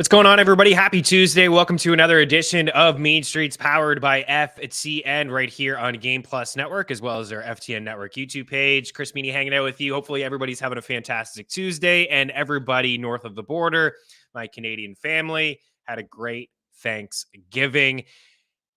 going on, everybody? Happy Tuesday. Welcome to another edition of Mean Streets, powered by FCN right here on Game Plus Network, as well as our FTN Network YouTube page. Chris Meaney hanging out with you. Hopefully everybody's having a fantastic Tuesday, and everybody north of the border, my Canadian family, had a great Thanksgiving.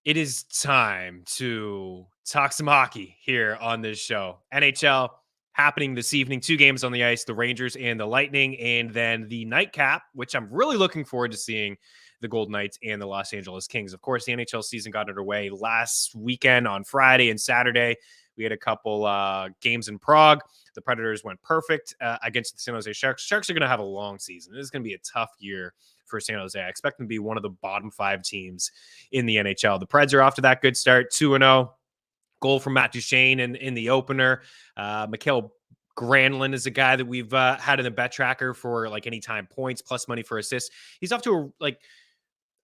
It is time to talk some hockey here on this show. NHL happening this evening, 2 games on the ice, the Rangers and the Lightning, and then the nightcap, which I'm really looking forward to seeing, the Golden Knights and the Los Angeles Kings. Of course, the NHL season got underway last weekend on Friday and Saturday. We had a couple games in Prague. The Predators went perfect against the San Jose Sharks. Sharks are going to have a long season. This is going to be a tough year for San Jose. I expect them to be one of the bottom 5 teams in the NHL. The Preds are off to that good start, 2-0. Goal from Matt Duchene in the opener. Mikael Granlund is a guy that we've had in the bet tracker for like anytime points plus money for assists. He's off to I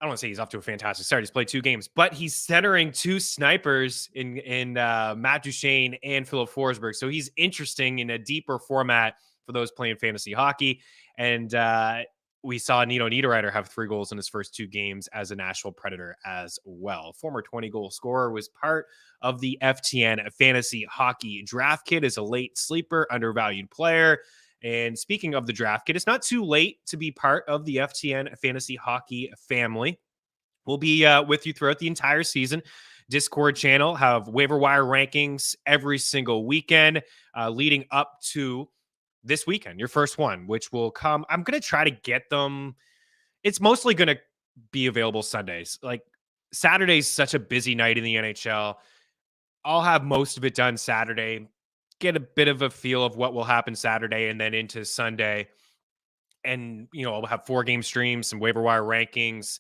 don't want to say he's off to a fantastic start. He's played 2 games, but he's centering 2 snipers in Matt Duchene and Philip Forsberg. So he's interesting in a deeper format for those playing fantasy hockey. And we saw Nino Niederreiter have 3 goals in his first 2 games as a Nashville Predator as well. Former 20-goal scorer, was part of the FTN Fantasy Hockey Draft Kit, as a late sleeper, undervalued player. And speaking of the Draft Kit, it's not too late to be part of the FTN Fantasy Hockey family. We'll be with you throughout the entire season. Discord channel, have waiver wire rankings every single weekend leading up to this weekend, your first one, which will come. I'm going to try to get them. It's mostly going to be available Sundays. Like, Saturday's such a busy night in the NHL. I'll have most of it done Saturday, get a bit of a feel of what will happen Saturday and then into Sunday. And, I'll have 4-game streams, some waiver wire rankings,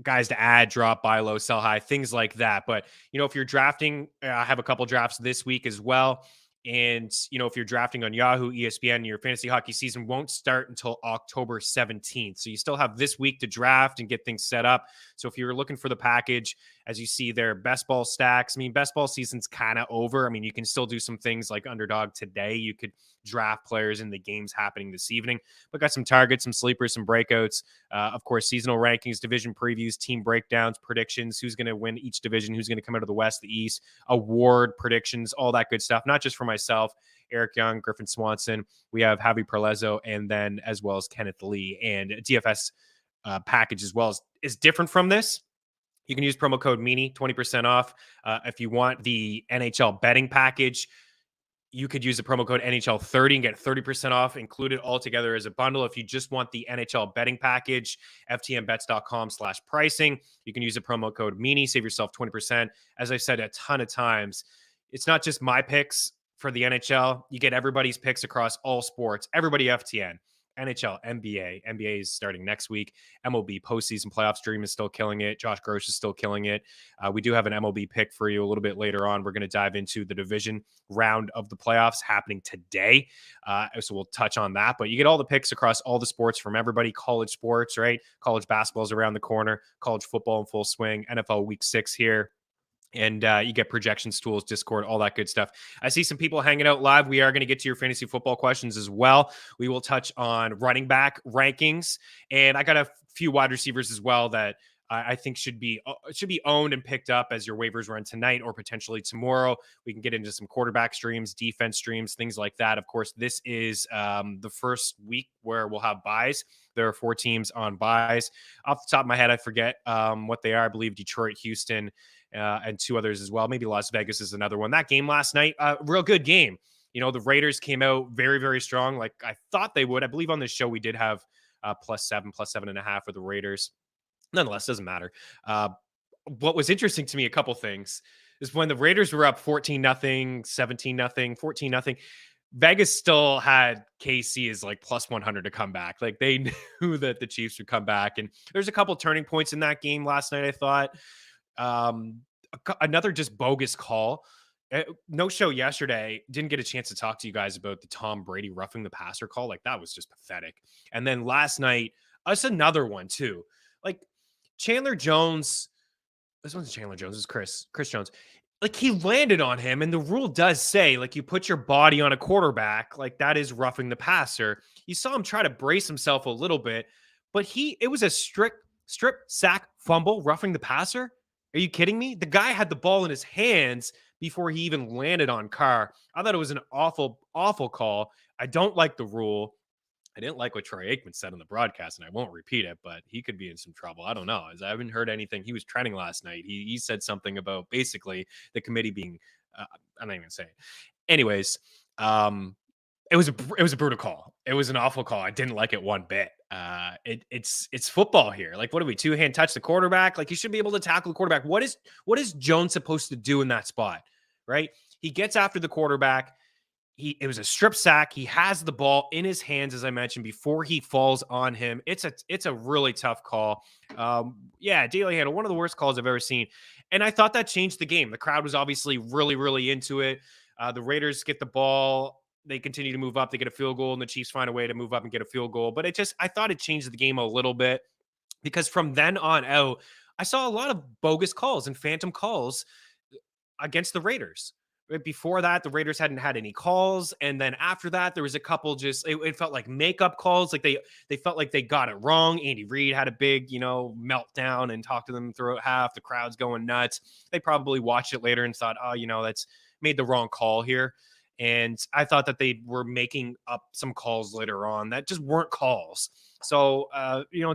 guys to add, drop, buy low, sell high, things like that. But, if you're drafting, I have a couple drafts this week as well. And, if you're drafting on Yahoo, ESPN, your fantasy hockey season won't start until October 17th. So you still have this week to draft and get things set up. So if you're looking for the package, as you see there, best ball stacks. Best ball season's kind of over. You can still do some things like Underdog today. You could draft players in the games happening this evening, but got some targets, some sleepers, some breakouts. Of course, seasonal rankings, division previews, team breakdowns, predictions, who's going to win each division, who's going to come out of the West, the East, award predictions, all that good stuff. Not just for myself, Eric Young, Griffin Swanson. We have Javi Perlezo, and then as well as Kenneth Lee. And DFS package as well is different from this. You can use promo code Meaney, 20% off. If you want the NHL betting package, you could use the promo code NHL30 and get 30% off included all together as a bundle. If you just want the NHL betting package, ftnbets.com/pricing, you can use the promo code Meaney, save yourself 20%. As I've said a ton of times, it's not just my picks for the NHL. You get everybody's picks across all sports, everybody FTN. NHL, NBA. NBA is starting next week. MLB Postseason Playoff stream is still killing it. Josh Gross is still killing it. We do have an MLB pick for you a little bit later on. We're going to dive into the division round of the playoffs happening today. So we'll touch on that. But you get all the picks across all the sports from everybody. College sports, right? College basketball is around the corner. College football in full swing. NFL Week 6 here. And you get projections tools, Discord, all that good stuff. I see some people hanging out live. We are going to get to your fantasy football questions as well. We will touch on running back rankings. And I got a few wide receivers as well that I think should be owned and picked up as your waivers run tonight or potentially tomorrow. We can get into some quarterback streams, defense streams, things like that. Of course, this is the first week where we'll have buys. There are 4 teams on buys. Off the top of my head, I forget what they are. I believe Detroit, Houston, and 2 others as well. Maybe Las Vegas is another one. That game last night, real good game. The Raiders came out very, very strong, like I thought they would. I believe on this show we did have +7, +7.5 for the Raiders. Nonetheless, doesn't matter. What was interesting to me, a couple things, is when the Raiders were up 14-0, 17-0, 14-0, Vegas still had KC as like +100 to come back. Like, they knew that the Chiefs would come back. And there's a couple turning points in that game last night, I thought. Another just bogus call. No show yesterday. Didn't get a chance to talk to you guys about the Tom Brady roughing the passer call. Like, that was just pathetic. And then last night, us another one too. Like, Chandler Jones. This one's Chandler Jones. This is Chris Jones. Like, he landed on him, and the rule does say, like, you put your body on a quarterback, like, that is roughing the passer. You saw him try to brace himself a little bit, but it was a strip sack fumble, roughing the passer. Are you kidding me? The guy had the ball in his hands before he even landed on Carr. I thought it was an awful, awful call. I don't like the rule. I didn't like what Troy Aikman said on the broadcast, and I won't repeat it, but he could be in some trouble. I don't know. As I haven't heard anything. He was trending last night. He said something about basically the committee being, I'm not even gonna say it. Anyways, it was a brutal call. It was an awful call. I didn't like it one bit. It's football here. Like, what are we, two-hand touch the quarterback? Like, you should be able to tackle the quarterback. What is Jones supposed to do in that spot? Right? He gets after the quarterback. It was a strip sack. He has the ball in his hands, as I mentioned, before he falls on him. It's a really tough call. Daly Handle, one of the worst calls I've ever seen. And I thought that changed the game. The crowd was obviously really, really into it. The Raiders get the ball. They continue to move up. They get a field goal, and the Chiefs find a way to move up and get a field goal. But I thought it changed the game a little bit, because from then on out, I saw a lot of bogus calls and phantom calls against the Raiders. Before that, the Raiders hadn't had any calls. And then after that, there was a couple it felt like makeup calls. Like they felt like they got it wrong. Andy Reid had a big, meltdown and talked to them throughout half. The crowd's going nuts. They probably watched it later and thought, that's made the wrong call here. And I thought that they were making up some calls later on that just weren't calls. So,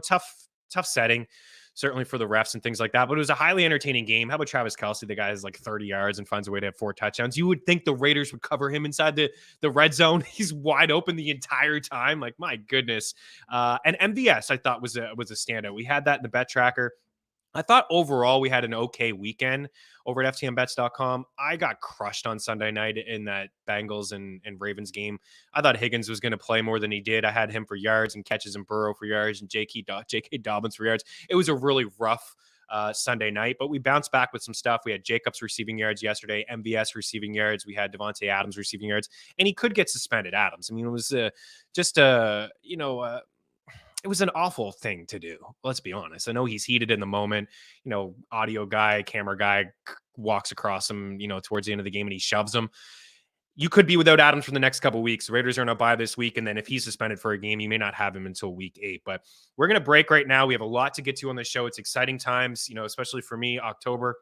tough setting, certainly for the refs and things like that. But it was a highly entertaining game. How about Travis Kelce? The guy has like 30 yards and finds a way to have 4 touchdowns. You would think the Raiders would cover him inside the red zone. He's wide open the entire time. Like, my goodness. And MVS, I thought, was a standout. We had that in the bet tracker. I thought overall we had an okay weekend over at ftmbets.com. I got crushed on Sunday night in that Bengals and Ravens game. I thought Higgins was going to play more than he did. I had him for yards and catches, and Burrow for yards, and J.K. Dobbins for yards. It was a really rough Sunday night, but we bounced back with some stuff. We had Jacobs receiving yards yesterday, MVS receiving yards. We had Devontae Adams receiving yards, and he could get suspended. Adams. I mean, it was it was an awful thing to do. Let's be honest. I know he's heated in the moment. Audio guy, camera guy walks across him, towards the end of the game, and he shoves him. You could be without Adams for the next couple of weeks. The Raiders are on a bye this week, and then if he's suspended for a game, you may not have him until week 8. But we're going to break right now. We have a lot to get to on the show. It's exciting times, especially for me, October.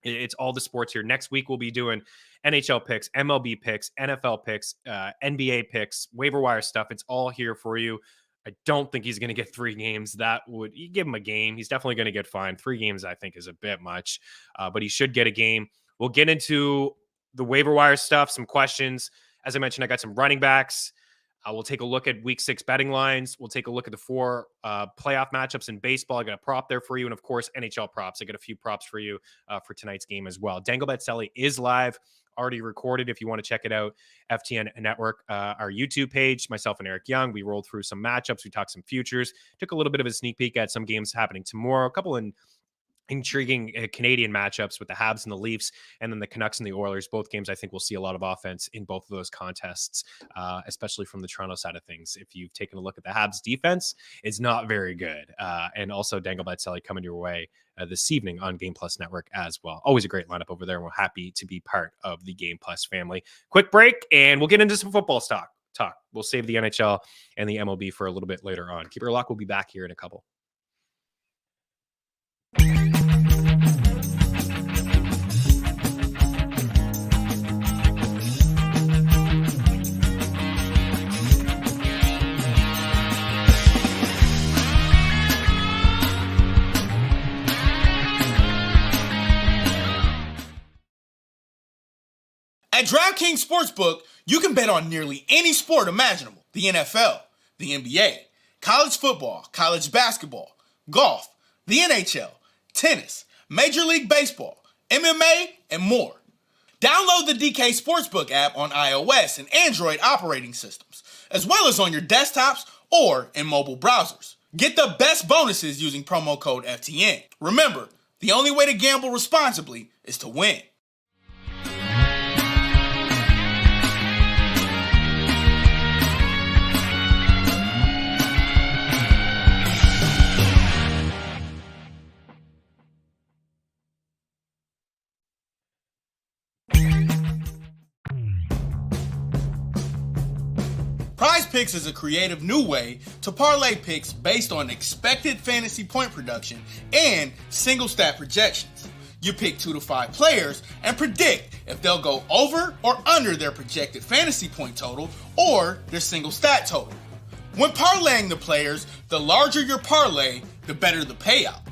It's all the sports here. Next week, we'll be doing NHL picks, MLB picks, NFL picks, NBA picks, waiver wire stuff. It's all here for you. I don't think he's going to get 3 games. You give him a game. He's definitely going to get fined. 3 games, I think, is a bit much, but he should get a game. We'll get into the waiver wire stuff, some questions. As I mentioned, I got some running backs. We'll take a look at week 6 betting lines. We'll take a look at the 4 playoff matchups in baseball. I got a prop there for you. And of course, NHL props. I got a few props for you for tonight's game as well. Dangle Bet Selly is live, already recorded. If you want to check it out, FTN Network, our YouTube page, myself and Eric Young, we rolled through some matchups. We talked some futures, took a little bit of a sneak peek at some games happening tomorrow, a couple in intriguing Canadian matchups with the Habs and the Leafs, and then the Canucks and the Oilers. Both games, I think we'll see a lot of offense in both of those contests, especially from the Toronto side of things. If you've taken a look at the Habs defense, it's not very good. And also Dangle Bet Selly coming your way this evening on Game Plus Network as well. Always a great lineup over there, and we're happy to be part of the Game Plus family. Quick break, and we'll get into some football talk. We'll save the NHL and the MLB for a little bit later on. Keep your lock. We'll be back here in a couple. At DraftKings Sportsbook, you can bet on nearly any sport imaginable. The NFL, the NBA, college football, college basketball, golf, the NHL, tennis, Major League Baseball, MMA, and more. Download the DK Sportsbook app on iOS and Android operating systems, as well as on your desktops or in mobile browsers. Get the best bonuses using promo code FTN. Remember, the only way to gamble responsibly is to win. Prize Picks is a creative new way to parlay picks based on expected fantasy point production and single stat projections. You pick 2 to 5 players and predict if they'll go over or under their projected fantasy point total or their single stat total. When parlaying the players, the larger your parlay, the better the payout.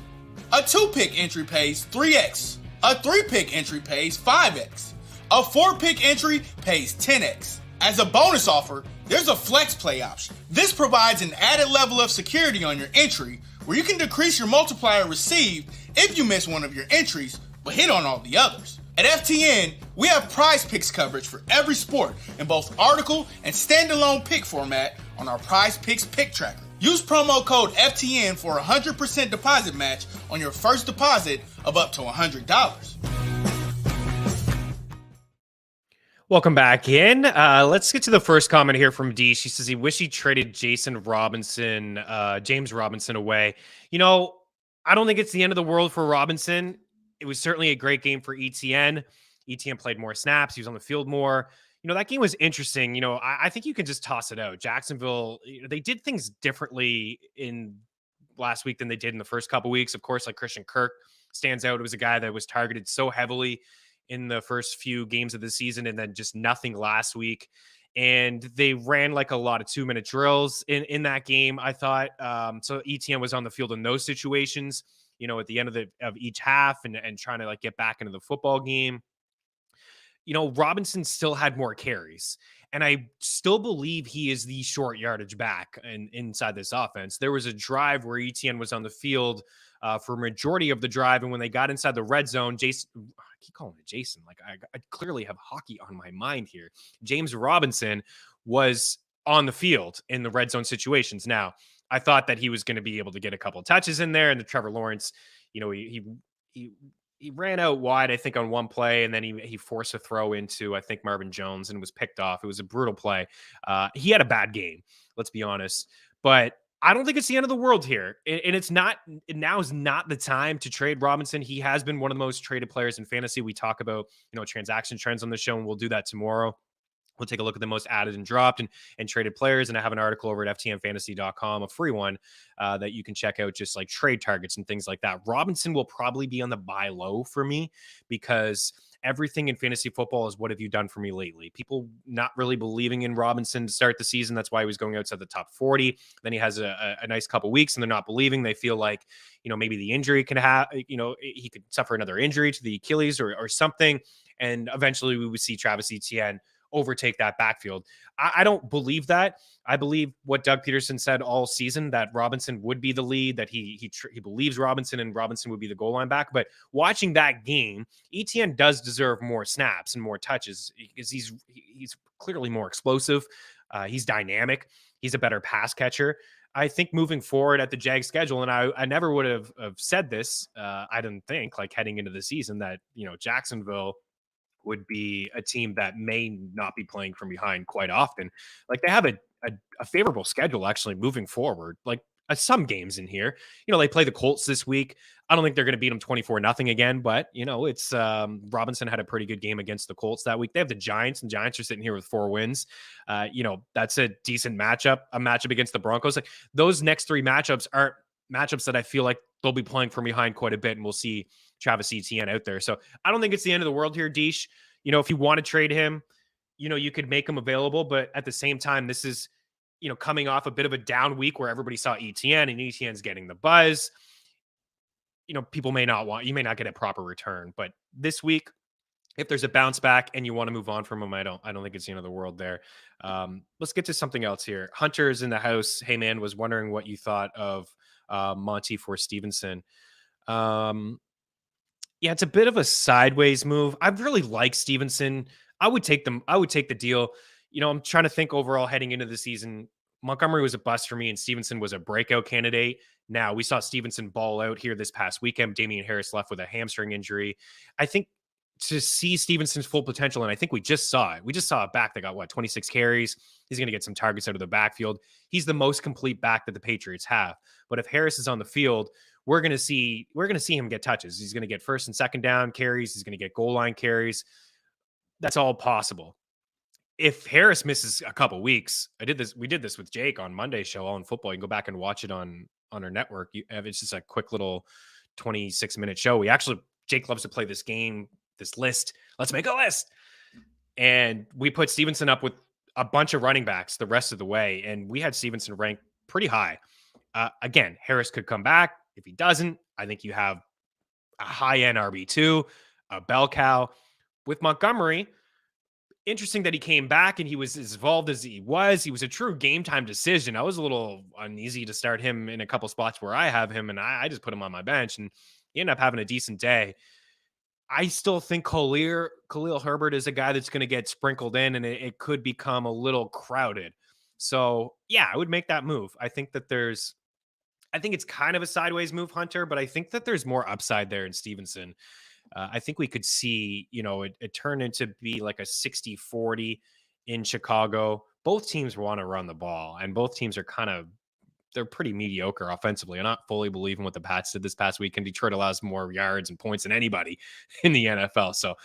A 2-pick entry pays 3x. A 3-pick entry pays 5x. A 4-pick entry pays 10x. As a bonus offer, there's a flex play option. This provides an added level of security on your entry where you can decrease your multiplier received if you miss one of your entries but hit on all the others. At FTN, we have Prize Picks coverage for every sport in both article and standalone pick format on our Prize Picks pick tracker. Use promo code FTN for a 100% deposit match on your first deposit of up to $100. Welcome back in. Let's get to the first comment here from D. She says he wish he traded James Robinson away. You know, I don't think it's the end of the world for Robinson. It was certainly a great game for ETN. ETN played more snaps. He was on the field more. You know, that game was interesting. You know, I think you can just toss it out. Jacksonville, they did things differently in last week than they did in the first couple weeks. Of course, like Christian Kirk stands out. It was a guy that was targeted so heavily in the first few games of the season and then just nothing last week. And they ran like a lot of 2-minute drills in that game, I thought. So ETN was on the field in those situations, you know, at the end of each half and trying to like get back into the football game. You know, Robinson still had more carries. And I still believe he is the short yardage back inside this offense. There was a drive where ETN was on the field for a majority of the drive. And when they got inside the red zone, Jason, I keep calling it Jason, like I clearly have hockey on my mind here. James Robinson was on the field in the red zone situations. Now, I thought that he was going to be able to get a couple of touches in there. And the Trevor Lawrence, you know, he ran out wide, I think, on one play, and then he forced a throw into, I think, Marvin Jones and was picked off. It was a brutal play. He had a bad game, let's be honest. But I don't think it's the end of the world here. And it's not, now is not the time to trade Robinson. He has been one of the most traded players in fantasy. We talk about, you know, transaction trends on the show, and we'll do that tomorrow. We'll take a look at the most added and dropped and traded players. And I have an article over at ftnfantasy.com, a free one that you can check out, just like trade targets and things like that. Robinson will probably be on the buy low for me because everything in fantasy football is what have you done for me lately? People not really believing in Robinson to start the season. That's why he was going outside the top 40. Then he has a nice couple weeks and they're not believing. They feel like, you know, maybe the injury can have, you know, he could suffer another injury to the Achilles or something. And eventually we would see Travis Etienne overtake that backfield. I don't believe that. I believe what Doug Peterson said all season, that Robinson would be the lead, that he believes Robinson and Robinson would be the goal line back. But watching that game, ETN does deserve more snaps and more touches because he's clearly more explosive. He's dynamic. He's a better pass catcher. I think moving forward at the Jags schedule, and I never would have said this, I didn't think, like heading into the season, that, you know, Jacksonville would be a team that may not be playing from behind quite often. Like they have a favorable schedule actually moving forward. Like some games in here, you know, they play the Colts this week. I don't think they're going to beat them 24-0 again, but you know, it's Robinson had a pretty good game against the Colts that week. They have the Giants, and Giants are sitting here with 4 wins. You know, that's a decent matchup, a matchup against the Broncos. Like those next 3 matchups aren't matchups that I feel like they'll be playing from behind quite a bit, and we'll see Travis Etienne out there. So I don't think it's the end of the world here, Deesh. You know, if you want to trade him, you know, you could make him available, but at the same time, this is, you know, coming off a bit of a down week where everybody saw Etienne and Etienne's getting the buzz. You know, you may not get a proper return, but this week, if there's a bounce back and you want to move on from him, I don't think it's the end of the world there. Let's get to something else here. Hunter is in the house. Hey man, was wondering what you thought of Monty for Stevenson. Yeah, it's a bit of a sideways move. I really like Stevenson. I would take the deal. You know, I'm trying to think overall heading into the season. Montgomery was a bust for me, and Stevenson was a breakout candidate. Now, we saw Stevenson ball out here this past weekend. Damian Harris left with a hamstring injury. I think to see Stevenson's full potential, and I think we just saw it. We just saw a back that got, 26 carries. He's going to get some targets out of the backfield. He's the most complete back that the Patriots have. But if Harris is on the field, we're going to see him get touches. He's going to get first and second down carries. He's going to get goal line carries. That's all possible. if Harris misses a couple weeks, we did this with Jake on Monday's show, All in Football. You can go back and watch it on our network. It's just a quick little 26-minute show. Jake loves to play this game, this list. Let's make a list. And we put Stevenson up with a bunch of running backs the rest of the way. And we had Stevenson ranked pretty high. Again, Harris could come back. If he doesn't, I think you have a high-end RB2, a bell cow. With Montgomery, interesting that he came back and he was as involved as he was. He was a true game time decision. I was a little uneasy to start him in a couple spots where I have him, and I just put him on my bench, and he ended up having a decent day. I still think Khalil Herbert is a guy that's going to get sprinkled in, and it could become a little crowded. So, yeah, I would make that move. I think it's kind of a sideways move, Hunter, but I think that there's more upside there in Stevenson. I think we could see, it turn into be like a 60-40 in Chicago. Both teams want to run the ball, and both teams are they're pretty mediocre offensively. I'm not fully believing what the Pats did this past week, and Detroit allows more yards and points than anybody in the NFL. So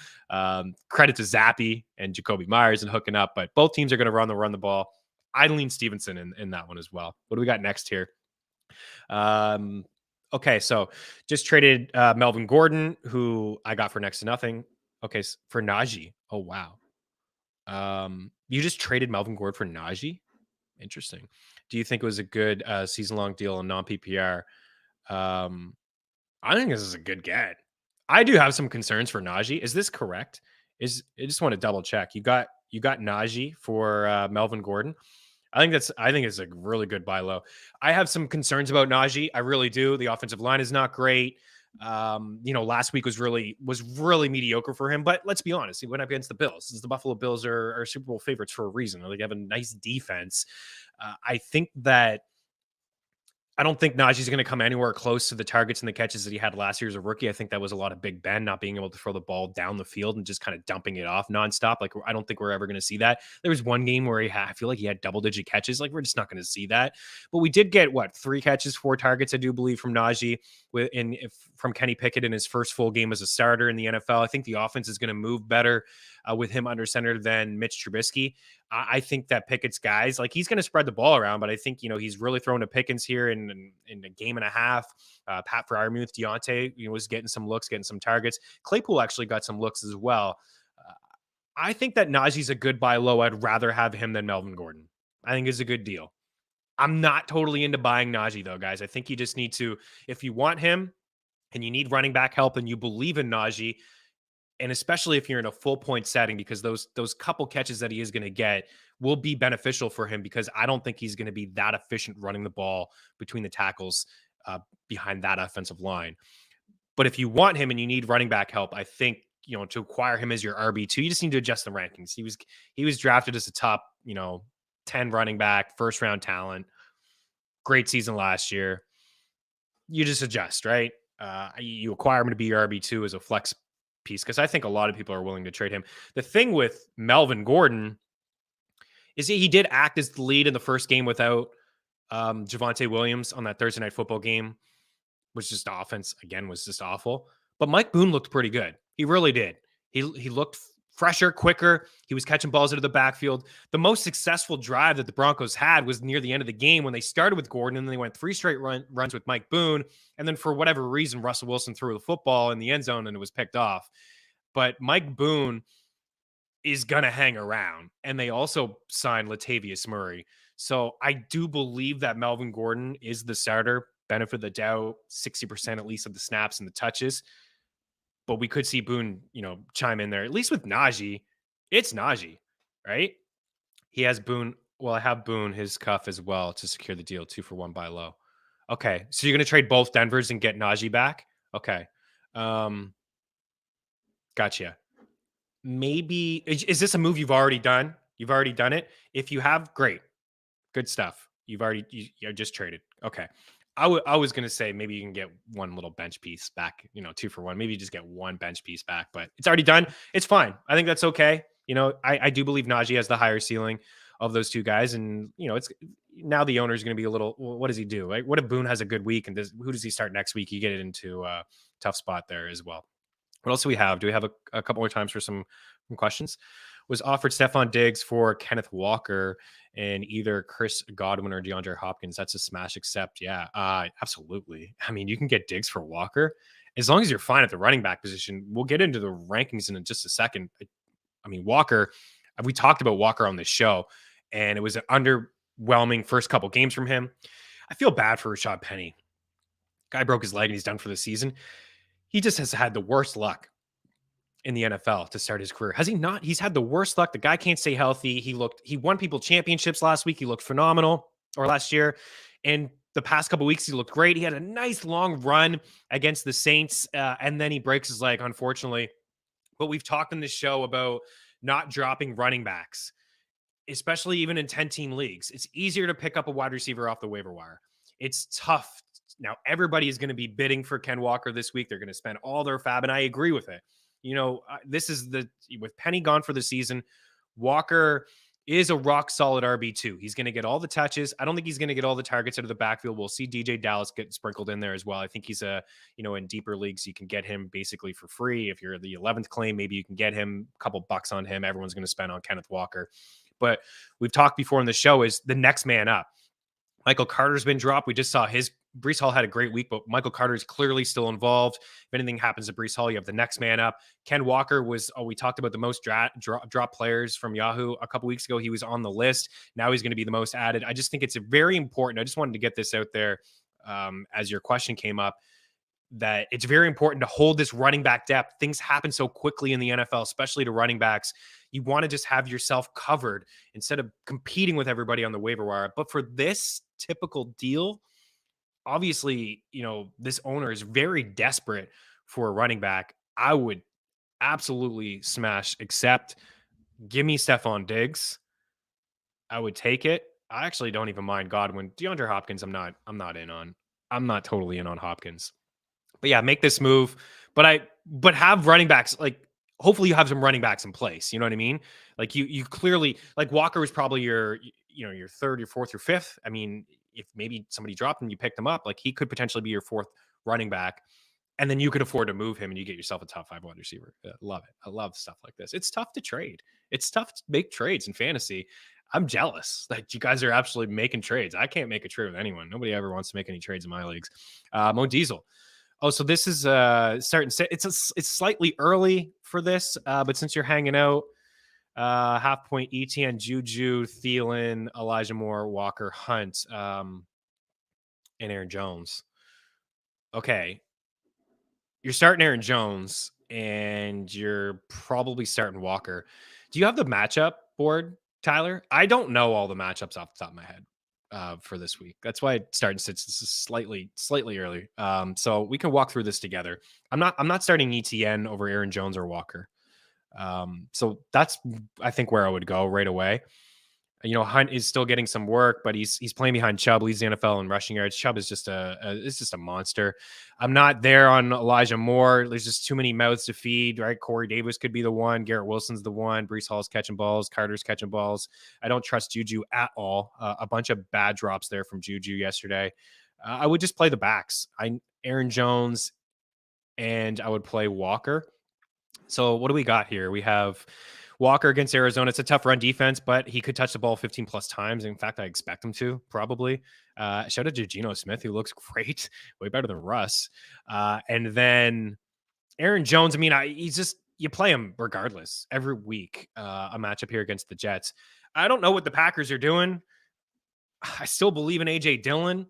credit to Zappy and Jacoby Myers and hooking up, but both teams are going to run the ball. I lean Stevenson in that one as well. What do we got next here? Okay, so just traded Melvin Gordon, who I got for next to nothing. Okay, for Najee. Oh, wow. You just traded Melvin Gordon for Najee? Interesting. Do you think it was a good season-long deal in non-PPR? I think this is a good get. I do have some concerns for Najee. Is this correct? I just want to double check. You got Najee for Melvin Gordon. I think it's a really good buy low. I have some concerns about Najee. I really do. The offensive line is not great. Last week was really mediocre for him, but let's be honest, he went up against the Bills. The Buffalo Bills are Super Bowl favorites for a reason. They have a nice defense. I don't think Najee's going to come anywhere close to the targets and the catches that he had last year as a rookie. I think that was a lot of Big Ben not being able to throw the ball down the field and just kind of dumping it off nonstop. Like, I don't think we're ever going to see that. There was one game where I feel like he had double-digit catches. Like, we're just not going to see that. But we did get, 3 catches, 4 targets, I do believe, from Najee from Kenny Pickett in his first full game as a starter in the NFL. I think the offense is going to move better with him under center than Mitch Trubisky. I think that Pickett's guys, like, he's going to spread the ball around, but I think, he's really thrown to Pickens here in a game and a half. Pat Freiermuth, Deontay, was getting some looks, getting some targets. Claypool actually got some looks as well. I think that Najee's a good buy low. I'd rather have him than Melvin Gordon. I think it's a good deal. I'm not totally into buying Najee, though, guys. I think you just need to, if you want him and you need running back help and you believe in Najee, and especially if you're in a full point setting, because those couple catches that he is going to get will be beneficial for him, because I don't think he's going to be that efficient running the ball between the tackles behind that offensive line. But if you want him and you need running back help, I think, to acquire him as your RB2, you just need to adjust the rankings. He was drafted as a top, 10 running back, first round talent. Great season last year. You just adjust, right? You acquire him to be your RB2 as a flex piece, because I think a lot of people are willing to trade him. The thing with Melvin Gordon is he did act as the lead in the first game without Javonte Williams on that Thursday Night Football game, which just offense, again, was just awful. But Mike Boone looked pretty good. He really did. He looked fresher, quicker. He was catching balls out of the backfield. The most successful drive that the Broncos had was near the end of the game when they started with Gordon, and then they went 3 straight runs with Mike Boone. And then for whatever reason, Russell Wilson threw the football in the end zone and it was picked off. But Mike Boone is going to hang around. And they also signed Latavius Murray. So I do believe that Melvin Gordon is the starter. Benefit of the doubt, 60% at least of the snaps and the touches. But we could see Boone, chime in there. At least with Najee, it's Najee, right? He has Boone. Well, I have Boone, his cuff as well, to secure the deal. 2 for 1 buy low. Okay, so you're going to trade both Denvers and get Najee back? Okay. Gotcha. Maybe, is this a move you've already done? You've already done it? If you have, great. Good stuff. You just traded. Okay. I was going to say maybe you can get one little bench piece back, 2 for 1. Maybe you just get one bench piece back, but it's already done. It's fine. I think that's okay. I do believe Najee has the higher ceiling of those two guys. And, it's now the owner is going to be a little, well, what does he do? Right? What if Boone has a good week and who does he start next week? You get it into a tough spot there as well. What else do we have? Do we have a couple more times for some questions? was offered Stephon Diggs for Kenneth Walker and either Chris Godwin or DeAndre Hopkins. That's a smash accept. Yeah, absolutely. I mean, you can get Diggs for Walker as long as you're fine at the running back position. We'll get into the rankings in just a second. I mean, Walker, we talked about Walker on this show, and it was an underwhelming first couple games from him. I feel bad for Rashad Penny. Guy broke his leg and he's done for the season. He just has had the worst luck in the NFL to start his career. Has he not? He's had the worst luck. The guy can't stay healthy. He won people championships last week. He looked phenomenal, or last year. And the past couple weeks, he looked great. He had a nice long run against the Saints. And then he breaks his leg, unfortunately. But we've talked in this show about not dropping running backs, especially even in 10-team leagues. It's easier to pick up a wide receiver off the waiver wire. It's tough. Now, everybody is going to be bidding for Ken Walker this week. They're going to spend all their fab, and I agree with it. This is with Penny gone for the season, Walker is a rock solid RB2. He's going to get all the touches. I don't think he's going to get all the targets out of the backfield. We'll see DJ Dallas get sprinkled in there as well. I think he's in deeper leagues, you can get him basically for free. If you're the 11th claim, maybe you can get him a couple bucks on him. Everyone's going to spend on Kenneth Walker. But we've talked before in the show is the next man up. Michael Carter's been dropped. We just saw Breece Hall had a great week, but Michael Carter is clearly still involved. If anything happens to Breece Hall, you have the next man up. Ken Walker we talked about the most drop players from Yahoo a couple weeks ago. He was on the list. Now he's going to be the most added. I just think it's very important. I just wanted to get this out there as your question came up, that it's very important to hold this running back depth. Things happen so quickly in the NFL, especially to running backs. You want to just have yourself covered instead of competing with everybody on the waiver wire. But for this typical deal, obviously, this owner is very desperate for a running back. I would absolutely smash accept. Give me Stephon Diggs. I would take it. I actually don't even mind Godwin. DeAndre Hopkins, I'm not in on. I'm not totally in on Hopkins. But yeah, make this move. But have running backs, like hopefully you have some running backs in place. You know what I mean? Like you clearly, like Walker was probably your third, your fourth, your fifth. I mean, if maybe somebody dropped him, you picked him up, like he could potentially be your fourth running back. And then you could afford to move him and you get yourself a top 5 wide receiver. I love it. I love stuff like this. It's tough to trade. It's tough to make trades in fantasy. I'm jealous that you guys are absolutely making trades. I can't make a trade with anyone. Nobody ever wants to make any trades in my leagues. Mo Diesel. Oh, so this is starting. It's slightly early for this, but since you're hanging out, half point ETN, Juju, Thielen, Elijah Moore, Walker, Hunt, and Aaron Jones. Okay, you're starting Aaron Jones, and you're probably starting Walker. Do you have the matchup board, Tyler? I don't know all the matchups off the top of my head. For this week. That's why it started since this is slightly early. So we can walk through this together. I'm not starting ETN over Aaron Jones or Walker. So that's, I think, where I would go right away. Hunt is still getting some work, but he's playing behind Chubb, leads the NFL in rushing yards. Chubb is just a monster. I'm not there on Elijah Moore. There's just too many mouths to feed, right? Corey Davis could be the one. Garrett Wilson's the one. Breece Hall's catching balls. Carter's catching balls. I don't trust Juju at all. A bunch of bad drops there from Juju yesterday. I would just play the backs. Aaron Jones, and I would play Walker. So what do we got here? We have Walker against Arizona. It's a tough run defense, but he could touch the ball 15 plus times. In fact, I expect him to probably. Shout out to Geno Smith, who looks great, way better than Russ. And then Aaron Jones. I mean, you play him regardless every week. A matchup here against the Jets. I don't know what the Packers are doing. I still believe in AJ Dillon.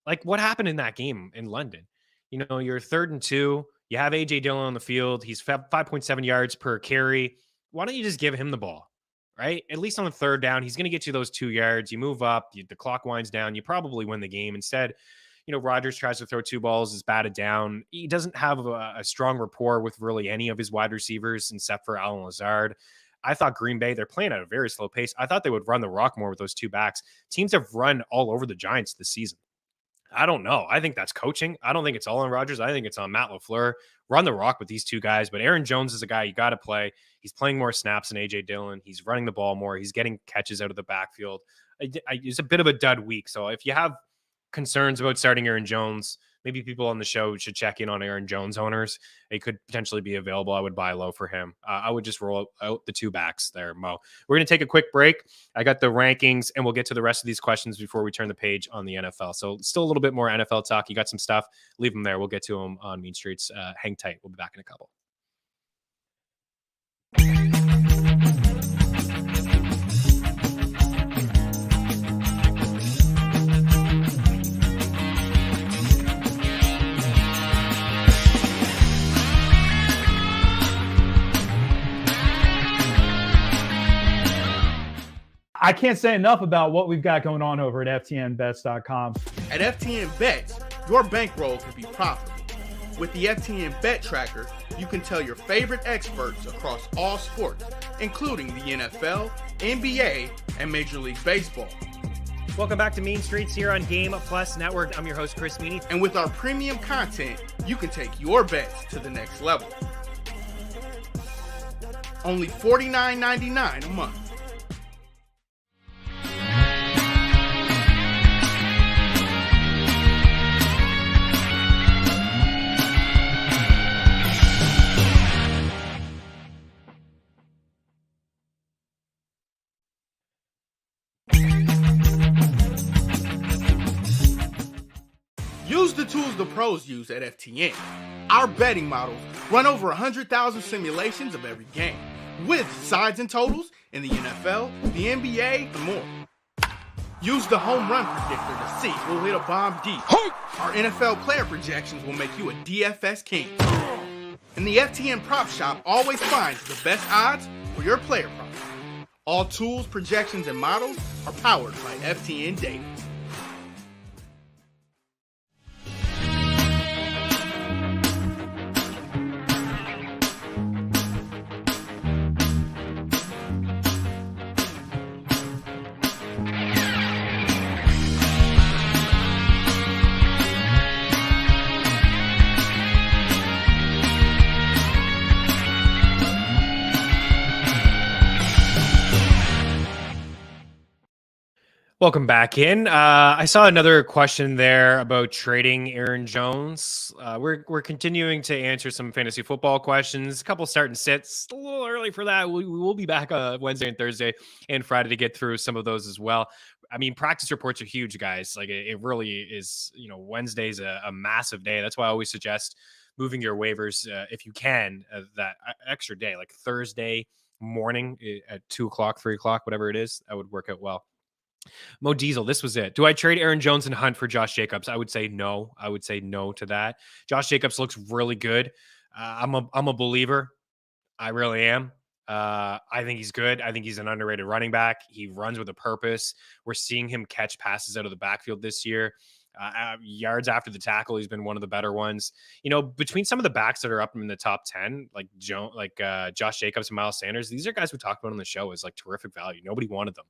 Like, what happened in that game in London? You're 3rd and 2. You have AJ Dillon on the field. He's 5.7 yards per carry. Why don't you just give him the ball, right? At least on the 3rd down, he's going to get you those 2 yards. You move up, the clock winds down. You probably win the game. Instead, Rodgers tries to throw 2 balls, is batted down. He doesn't have a strong rapport with really any of his wide receivers except for Allen Lazard. I thought Green Bay, they're playing at a very slow pace. I thought they would run the rock more with those 2 backs. Teams have run all over the Giants this season. I don't know. I think that's coaching. I don't think it's all on Rodgers. I think it's on Matt LaFleur. Run the rock with these 2 guys. But Aaron Jones is a guy you got to play. He's playing more snaps than AJ Dillon. He's running the ball more. He's getting catches out of the backfield. It's a bit of a dud week. So if you have concerns about starting Aaron Jones, maybe people on the show should check in on Aaron Jones owners. He could potentially be available. I would buy low for him. I would just roll out the two backs there, Mo. We're going to take a quick break. I got the rankings, and we'll get to the rest of these questions before we turn the page on the NFL. So still a little bit more NFL talk. You got some stuff. Leave them there. We'll get to them on Mean Streets. Hang tight. We'll be back in a couple. I can't say enough about what we've got going on over at ftnbets.com. At FTN Bets, your bankroll can be profitable. With the FTN Bet Tracker, you can tell your favorite experts across all sports, including the NFL, NBA, and Major League Baseball. Welcome back to Mean Streets here on Game Plus Network. I'm your host, Chris Meaney. And with our premium content, you can take your bets to the next level. Only $49.99 a month. Use the tools the pros use at FTN. Our betting models run over 100,000 simulations of every game, with sides and totals in the NFL, the NBA, and more. Use the home run predictor to see who'll hit a bomb deep. Our NFL player projections will make you a DFS king. And the FTN Prop Shop always finds the best odds for your player props. All tools, projections, and models are powered by FTN Data. Welcome back in. I saw another question there about trading Aaron Jones. We're continuing to answer some fantasy football questions. A couple start and sits. A little early for that. We will be back Wednesday and Thursday and Friday to get through some of those as well. I mean, practice reports are huge, guys. Like it really is. Wednesday's a massive day. That's why I always suggest moving your waivers if you can that extra day, like Thursday morning at 2 o'clock, 3 o'clock, whatever it is. That would work out well. Mo Diesel, this was it. Do I trade Aaron Jones and Hunt for Josh Jacobs? I would say no. I would say no to that. Josh Jacobs looks really good. I'm a believer. I really am. I think he's good. I think he's an underrated running back. He runs with a purpose. We're seeing him catch passes out of the backfield this year. Yards after the tackle, he's been one of the better ones. Between some of the backs that are up in the top 10, like Josh Jacobs and Miles Sanders, these are guys we talked about on the show as like terrific value. Nobody wanted them.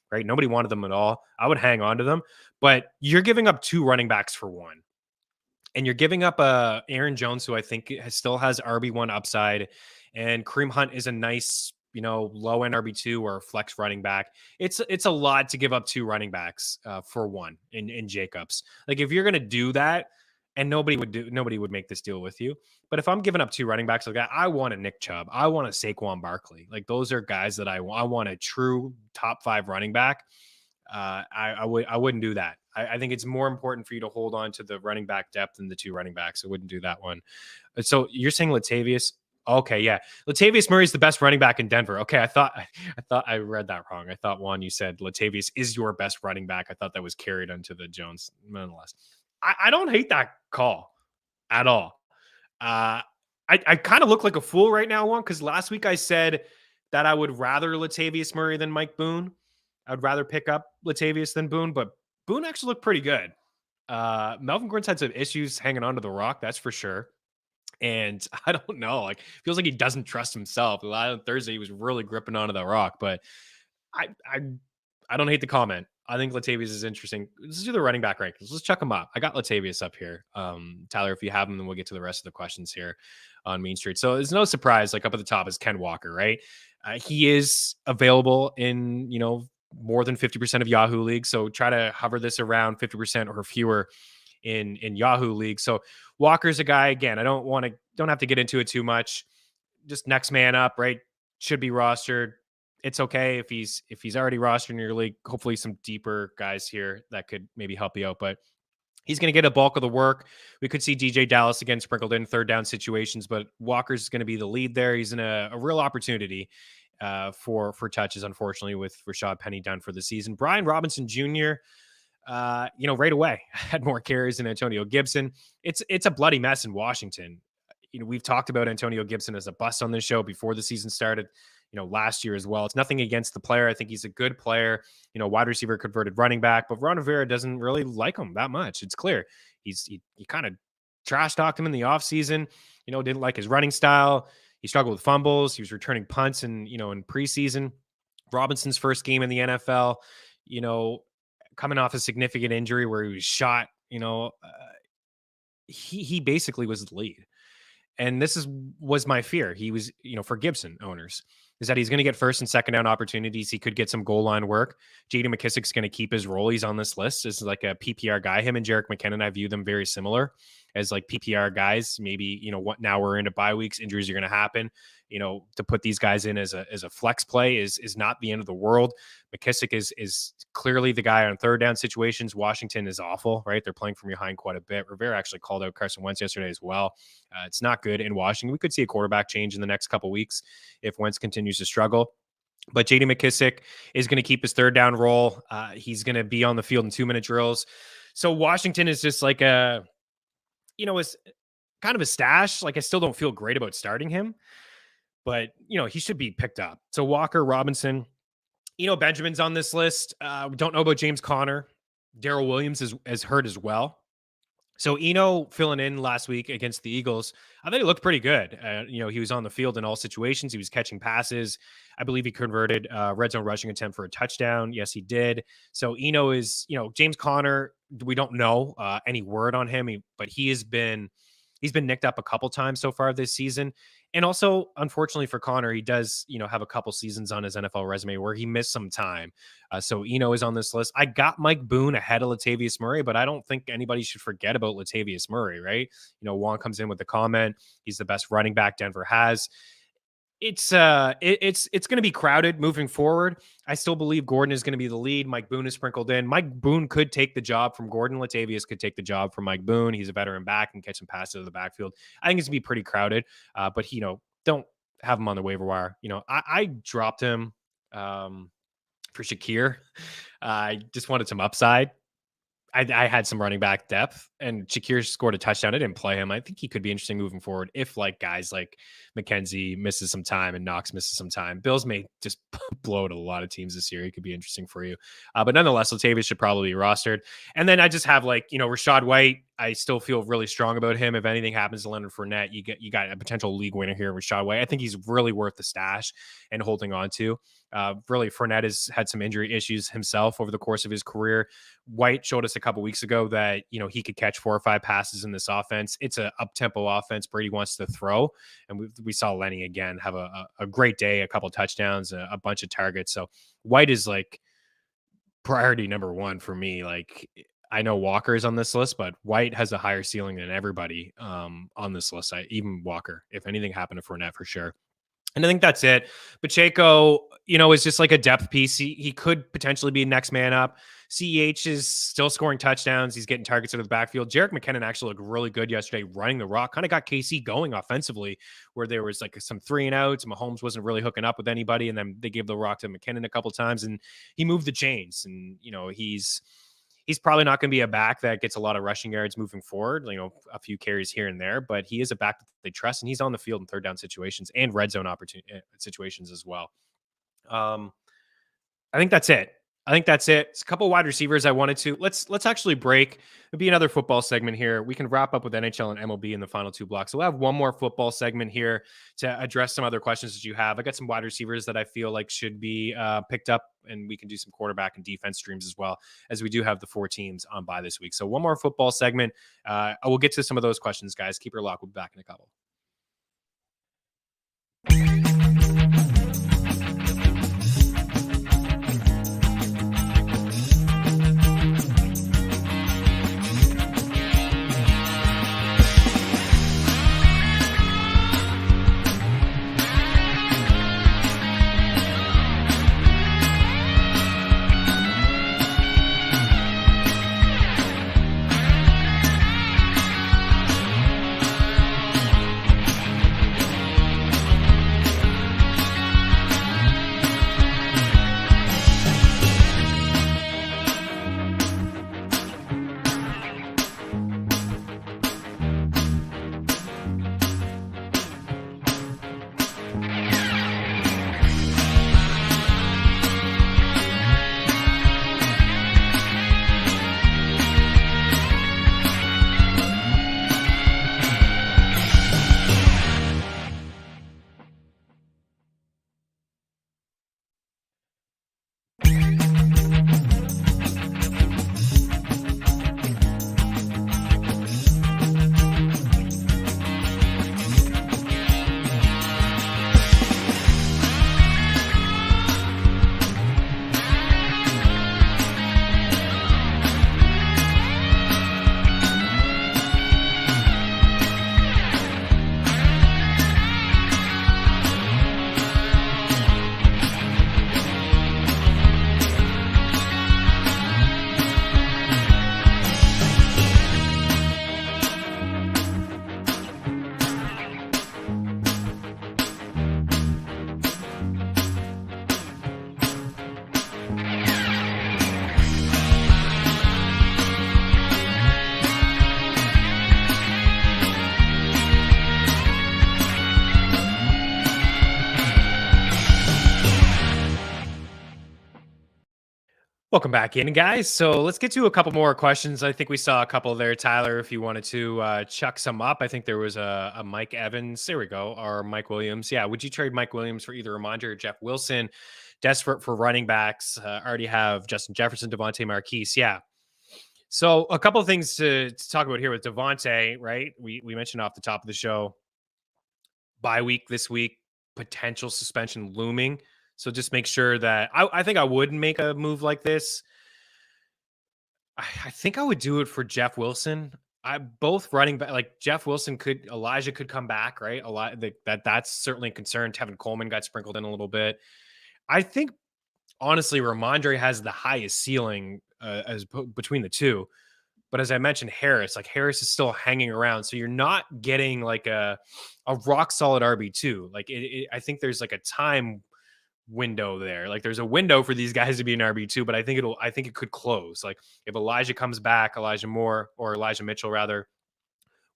Right? Nobody wanted them at all. I would hang on to them, but you're giving up 2 running backs for 1. And you're giving up Aaron Jones, who I think still has RB1 upside. And Kareem Hunt is a nice, low end RB2 or flex running back. It's a lot to give up 2 running backs for 1 in Jacobs. Like if you're going to do that, and nobody would make this deal with you. But if I'm giving up 2 running backs, like I want a Nick Chubb, I want a Saquon Barkley. Like those are guys that I want a true top 5 running back. I wouldn't do that. I think it's more important for you to hold on to the running back depth than the 2 running backs. I wouldn't do that one. So you're saying Latavius? Okay, yeah. Latavius Murray is the best running back in Denver. Okay, I thought I read that wrong. I thought Juan, you said Latavius is your best running back. I thought that was carried onto the Jones. Nonetheless, I don't hate that call at all. I kind of look like a fool right now, Juan, because last week I said that I would rather Latavius Murray than Mike Boone. I would rather pick up Latavius than Boone, but Boone actually looked pretty good. Melvin Gordon's had some issues hanging onto the rock, that's for sure. And I don't know, like feels like he doesn't trust himself. On Thursday, he was really gripping onto the rock, but I don't hate the comment. I think Latavius is interesting. Let's do the running back rankings. Let's check them out. I got Latavius up here. Tyler, if you have them, then we'll get to the rest of the questions here on Mean Street. So it's no surprise, like up at the top is Ken Walker, right? He is available in, more than 50% of Yahoo leagues. So try to hover this around 50% or fewer in Yahoo League. So Walker's a guy, again, I don't have to get into it too much. Just next man up, right? Should be rostered. It's okay if he's already rostered in your league. Hopefully some deeper guys here that could maybe help you out, but he's going to get a bulk of the work. We could see DJ Dallas again sprinkled in third down situations, but Walker's going to be the lead there. He's in a real opportunity for touches, unfortunately, with Rashad Penny done for the season. Brian Robinson Jr., right away had more carries than Antonio Gibson. It's a bloody mess in Washington. We've talked about Antonio Gibson as a bust on this show before the season started, last year as well. It's nothing against the player. I think he's a good player, wide receiver, converted running back, but Ron Rivera doesn't really like him that much. It's clear. He kind of trash talked him in the offseason, didn't like his running style. He struggled with fumbles. He was returning punts in preseason. Robinson's first game in the NFL, coming off a significant injury where he was shot, he basically was the lead. And this was my fear. He was, for Gibson owners, is that he's going to get first and second down opportunities. He could get some goal line work. J.D. McKissic's going to keep his role. He's on this list. This is like a PPR guy. Him and Jerick McKinnon, I view them very similar as like PPR guys. Maybe, now we're into bye weeks. Injuries are going to happen. To put these guys in as a flex play is not the end of the world. McKissic is clearly the guy on third down situations. Washington is awful, right? They're playing from behind quite a bit. Rivera actually called out Carson Wentz yesterday as well. It's not good in Washington. We could see a quarterback change in the next couple weeks if Wentz continues to struggle. But J.D. McKissic is going to keep his third down role. He's going to be on the field in 2-minute drills. So Washington is just like is kind of a stash. Like I still don't feel great about starting him, but he should be picked up. So Walker, Robinson, Benjamin's on this list. We don't know about James Conner. Darrell Williams is hurt as well. So Eno filling in last week against the Eagles, I think he looked pretty good. He was on the field in all situations. He was catching passes. I believe he converted red zone rushing attempt for a touchdown. Yes, he did. So Eno is, James Conner, we don't know any word on him, but he's been nicked up a couple times so far this season. And also, unfortunately for Connor, he does, have a couple seasons on his NFL resume where he missed some time. So Eno is on this list. I got Mike Boone ahead of Latavius Murray, but I don't think anybody should forget about Latavius Murray, right? Juan comes in with the comment. He's the best running back Denver has. It's going to be crowded moving forward. I still believe Gordon is going to be the lead. Mike Boone is sprinkled in. Mike Boone could take the job from Gordon. Latavius could take the job from Mike Boone. He's a veteran back and catch some passes to the backfield. I think it's going to be pretty crowded, but don't have him on the waiver wire. I dropped him for Shakir. I just wanted some upside. I had some running back depth, and Shakir scored a touchdown. I didn't play him. I think he could be interesting moving forward if guys like McKenzie misses some time and Knox misses some time. Bills may just blow it a lot of teams this year. He could be interesting for you. But nonetheless, Latavius should probably be rostered. And then I just have Rachaad White. I still feel really strong about him. If anything happens to Leonard Fournette, you got a potential league winner here, Rachaad White. I think he's really worth the stash and holding on to. Really, Fournette has had some injury issues himself over the course of his career. White showed us a couple weeks ago that, he could catch 4 or 5 passes in this offense. It's a up-tempo offense. Brady wants to throw. And we saw Lenny again have a great day, a couple touchdowns, a bunch of targets. So White is priority number one for me. I know Walker is on this list, but White has a higher ceiling than everybody on this list. Even Walker, if anything happened to Fournette, for sure. And I think that's it. Pacheco, is just like a depth piece. He could potentially be next man up. CEH is still scoring touchdowns. He's getting targets out of the backfield. Jerick McKinnon actually looked really good yesterday running the rock. Kind of got KC going offensively, where there was some 3-and-outs. Mahomes wasn't really hooking up with anybody, and then they gave the rock to McKinnon a couple times, and he moved the chains. And, he's probably not going to be a back that gets a lot of rushing yards moving forward, a few carries here and there, but he is a back that they trust, and he's on the field in third down situations and red zone situations as well. I think that's it. It's a couple wide receivers I wanted to. Let's actually break. It'll be another football segment here. We can wrap up with NHL and MLB in the final 2 blocks. So we'll have one more football segment here to address some other questions that you have. I got some wide receivers that I feel like should be picked up, and we can do some quarterback and defense streams as well, as we do have the 4 teams on bye this week. So one more football segment. I will get to some of those questions, guys. Keep your lock. We'll be back in a couple. Welcome back in, guys. So let's get to a couple more questions. I think we saw a couple there, Tyler, if you wanted to chuck some up. I think there was a Mike Evans. There we go. Or Mike Williams. Yeah. Would you trade Mike Williams for either Ramondre or Jeff Wilson? Desperate for running backs. Already have Justin Jefferson, Devontae Marquise. Yeah. So a couple of things to talk about here with Devontae, right? We mentioned off the top of the show, bye week this week, potential suspension looming. So just make sure that I think I would make a move like this. I think I would do it for Jeff Wilson. Both running back, like Jeff Wilson Elijah could come back, right? A lot that's certainly a concern. Tevin Coleman got sprinkled in a little bit. I think honestly, Ramondre has the highest ceiling between the two. But as I mentioned, Harris is still hanging around. So you're not getting like a rock solid RB2. Like I think there's like a time window there. Like there's a window for these guys to be an RB2, but I think it could close. Like if Elijah comes back, Elijah Moore or Elijah Mitchell rather,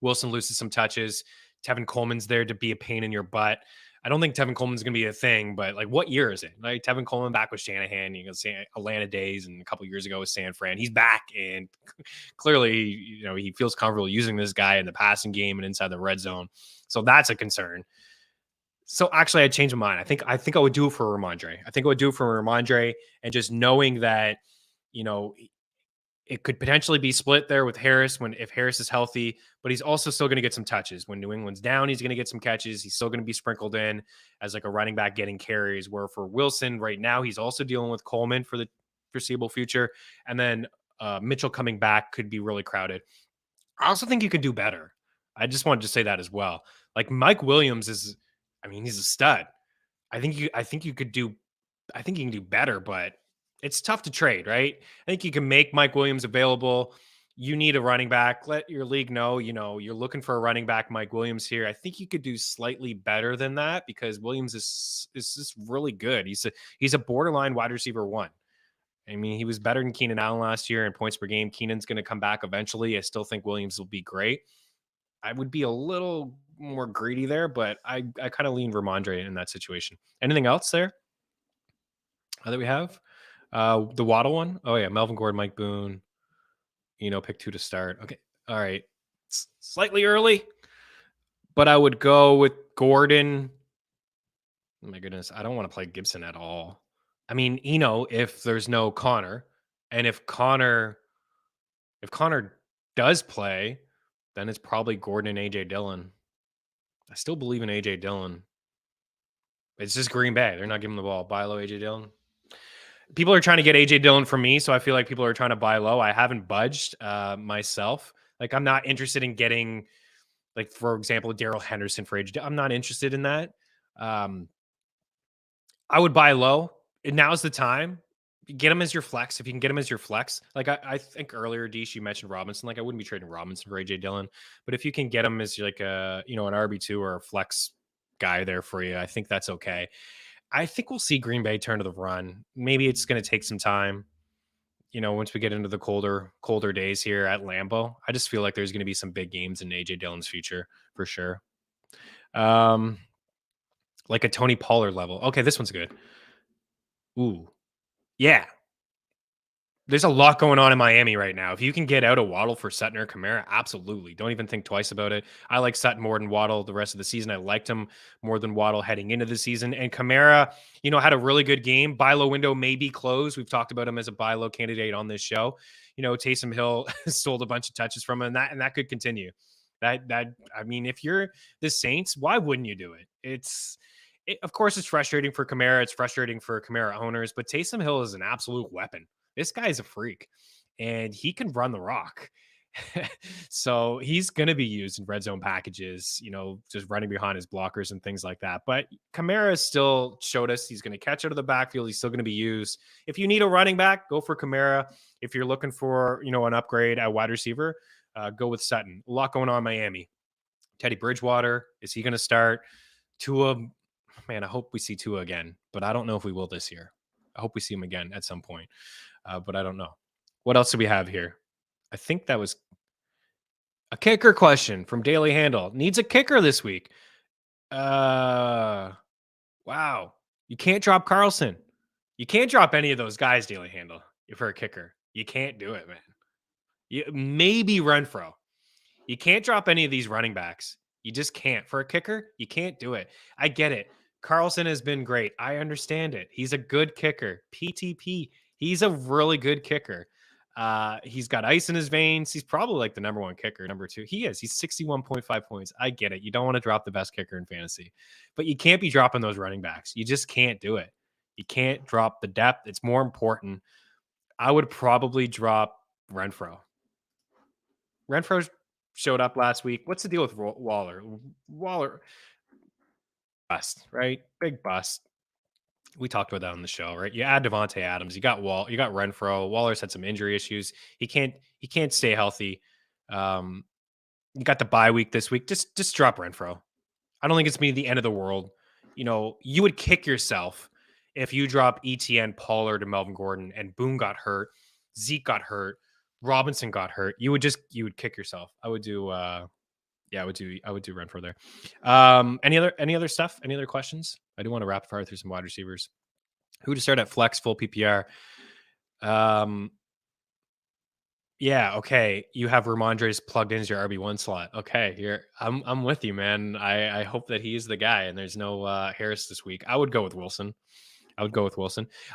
Wilson loses some touches. Tevin Coleman's there to be a pain in your butt. I don't think Tevin Coleman's going to be a thing, but like what year is it? Like Tevin Coleman back with Shanahan, Atlanta days, and a couple years ago with San Fran. He's back, and clearly, he feels comfortable using this guy in the passing game and inside the red zone. So that's a concern. So actually, I changed my mind. I think I would do it for Ramondre. I think I would do it for Ramondre, and just knowing that, it could potentially be split there with Harris if Harris is healthy, but he's also still going to get some touches. When New England's down, he's going to get some catches. He's still going to be sprinkled in as like a running back getting carries, where for Wilson right now, he's also dealing with Coleman for the foreseeable future. And then Mitchell coming back could be really crowded. I also think you could do better. I just wanted to say that as well. Like Mike Williams he's a stud. I think you can do better, but it's tough to trade, right? I think you can make Mike Williams available. You need a running back. Let your league know, you're looking for a running back, Mike Williams here. I think you could do slightly better than that because Williams is just really good. He's a borderline wide receiver 1. I mean, he was better than Keenan Allen last year in points per game. Keenan's going to come back eventually. I still think Williams will be great. I would be a little more greedy there, but I kind of lean Ramondre in that situation. Anything else there that we have? The Waddle one? Oh, yeah. Melvin Gordon, Mike Boone. Pick 2 to start. Okay. All right. Slightly early, but I would go with Gordon. Oh, my goodness. I don't want to play Gibson at all. I mean, if there's no Connor, and if Connor does play, then it's probably Gordon and AJ Dillon. I still believe in AJ Dillon. It's just Green Bay. They're not giving the ball. Buy low, AJ Dillon. People are trying to get AJ Dillon from me, so I feel like people are trying to buy low. I haven't budged myself. Like I'm not interested in getting, like for example, Darrell Henderson for AJ. I'm not interested in that. I would buy low. Now's the time. Get him as your flex if you can get him as your flex. Like I think earlier, Deesh, you mentioned Robinson. Like I wouldn't be trading Robinson for AJ Dillon, but if you can get him as like an RB2 or a flex guy there for you, I think that's okay. I think we'll see Green Bay turn to the run. Maybe it's going to take some time. Once we get into the colder days here at Lambeau, I just feel like there's going to be some big games in AJ Dillon's future for sure. Like a Tony Pollard level. Okay, this one's good. Ooh, yeah. There's a lot going on in Miami right now. If you can get out a Waddle for Sutton or Kamara, absolutely. Don't even think twice about it. I like Sutton more than Waddle the rest of the season. I liked him more than Waddle heading into the season. And Kamara, had a really good game. Buy low window may be closed. We've talked about him as a buy low candidate on this show. Taysom Hill sold a bunch of touches from him, and that could continue. If you're the Saints, why wouldn't you do it? Of course, it's frustrating for Kamara. It's frustrating for Kamara owners, but Taysom Hill is an absolute weapon. This guy's a freak, and he can run the rock. So he's going to be used in red zone packages, just running behind his blockers and things like that. But Kamara still showed us he's going to catch out of the backfield. He's still going to be used. If you need a running back, go for Kamara. If you're looking for, an upgrade at wide receiver, go with Sutton. A lot going on in Miami. Teddy Bridgewater, is he going to start? Tua, man, I hope we see Tua again, but I don't know if we will this year. I hope we see him again at some point. But I don't know. What else do we have here? I think that was a kicker question from Daily Handle. Needs a kicker this week. Wow. You can't drop Carlson. You can't drop any of those guys, Daily Handle. for a kicker. You can't do it, man. Maybe Renfroe. You can't drop any of these running backs. You just can't. For a kicker, you can't do it. I get it. Carlson has been great. I understand it. He's a good kicker. PTP. He's a really good kicker. He's got ice in his veins. He's probably like the number one kicker. Number two, he is. He's 61.5 points. I get it. You don't want to drop the best kicker in fantasy, but you can't be dropping those running backs. You just can't do it. You can't drop the depth. It's more important. I would probably drop Renfroe. Renfroe showed up last week. What's the deal with Waller? Waller, bust, right? Big bust. We talked about that on the show, right? You add Devontae Adams, you got you got Renfroe. Waller's had some injury issues. He can't stay healthy. You got the bye week this week. Just drop Renfroe. I don't think it's me the end of the world. You know, you would kick yourself if you drop ETN, Pollard, and Melvin Gordon, and Boone got hurt, Zeke got hurt, Robinson got hurt. You would kick yourself. I would do Renfroe there. Any other stuff? Any other questions? I do want to rapid fire through some wide receivers. Who to start at flex full PPR? Yeah, okay. You have Ramondre's plugged in as your RB1 slot. Okay, I'm with you, man. I hope that he's the guy and there's no Harris this week. I would go with Wilson.